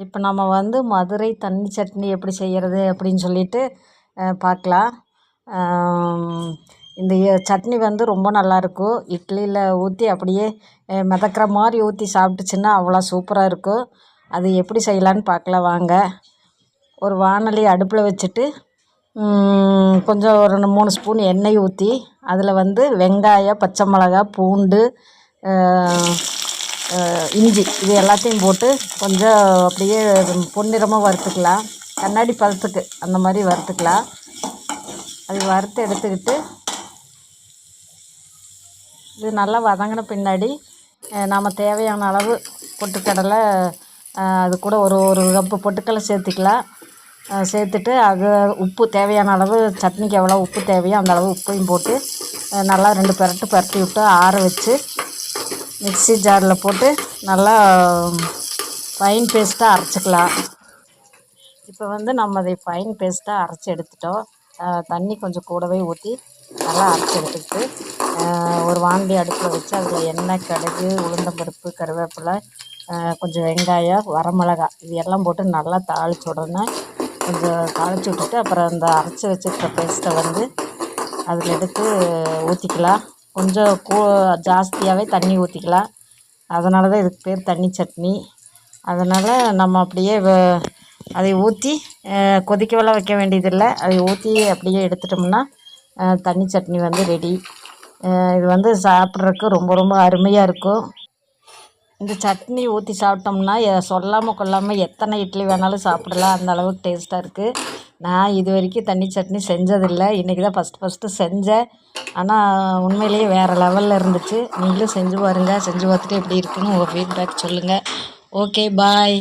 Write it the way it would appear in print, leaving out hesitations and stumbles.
இப்போ நம்ம வந்து மதுரை தண்ணி சட்னி எப்படி செய்கிறது அப்படின்னு சொல்லிட்டு பார்க்கலாம். இந்த சட்னி வந்து ரொம்ப நல்லாயிருக்கும். இட்லியில் ஊற்றி அப்படியே மிதக்கிற மாதிரி ஊற்றி சாப்பிட்டுச்சுன்னா அவ்வளோ சூப்பராக இருக்கும். அது எப்படி செய்யலான்னு பார்க்கலாம் வாங்க. ஒரு வாணலி அடுப்பில் வச்சுட்டு கொஞ்சம் ஒரு 3 ஸ்பூன் எண்ணெய் ஊற்றி அதில் வந்து வெங்காயம், பச்சை மிளகா, பூண்டு, இஞ்சி இது எல்லாத்தையும் போட்டு கொஞ்சம் அப்படியே பொன்னிறமாக வறுத்துக்கலாம். கண்ணாடி பதத்துக்கு அந்த மாதிரி வறுத்துக்கலாம். அது வறுத்து எடுத்துக்கிட்டு இது நல்லா வதங்கின பின்னாடி நாம் தேவையான அளவு பொட்டுக்கடலை, அது கூட ஒரு கப்பு பொட்டுக்கடலை சேர்த்துக்கலாம். சேர்த்துட்டு அது உப்பு தேவையான அளவு, சட்னிக்கு எவ்வளோ உப்பு தேவையோ அந்த அளவு உப்பையும் போட்டு நல்லா 2 பெரட்டி விட்டு ஆற வச்சு மிக்ஸி ஜாரில் போட்டு நல்லா ஃபைன் பேஸ்ட்டாக அரைச்சிக்கலாம். இப்போ வந்து நம்ம அதை ஃபைன் பேஸ்ட்டாக அரைச்சி எடுத்துட்டோம். தண்ணி கொஞ்சம் கூடவே ஊற்றி நல்லா அரைச்சி எடுத்துக்கிட்டு ஒரு வாணலி அடுப்பில் வச்சு அதில் எண்ணெய், கடுகு, உளுந்தம்பருப்பு, கருவேப்பிலை, கொஞ்சம் வெங்காயம், வரமிளகாய் இது எல்லாம் போட்டு நல்லா தாளித்த உடனே கொஞ்சம் தாளித்து விட்டுட்டு அப்புறம் அந்த அரைச்சி வச்சுருக்க பேஸ்ட்டை வந்து அதில் எடுத்து ஊற்றிக்கலாம். கொஞ்சம் ஜாஸ்தியாகவே தண்ணி ஊற்றிக்கலாம். அதனால தான் இதுக்கு பேர் தண்ணி சட்னி. அதனால் நம்ம அப்படியே அதை ஊற்றி கொதிக்கவெல்லாம் வைக்க வேண்டியதில்லை. அதை ஊற்றி அப்படியே எடுத்துட்டோம்னா தண்ணி சட்னி வந்து ரெடி. இது வந்து சாப்பிட்றதுக்கு ரொம்ப ரொம்ப அருமையாக இருக்கும். இந்த சட்னி ஊற்றி சாப்பிட்டோம்னா சொல்லாமல் கொள்ளாமல் எத்தனை இட்லி வேணாலும் சாப்பிடலாம். அந்த அளவுக்கு டேஸ்ட்டாக இருக்குது. நான் இது வரைக்கும் தண்ணி சட்னி செஞ்சதில்லை. இன்றைக்கி தான் ஃபஸ்ட்டு செஞ்சேன். ஆனால் உண்மையிலேயே வேறு லெவலில் இருந்துச்சு. நீங்களும் செஞ்சு பாருங்கள். செஞ்சு பார்த்துட்டு எப்படி இருக்குன்னு உங்கள் ஃபீட்பேக் சொல்லுங்கள். ஓகே, பாய்.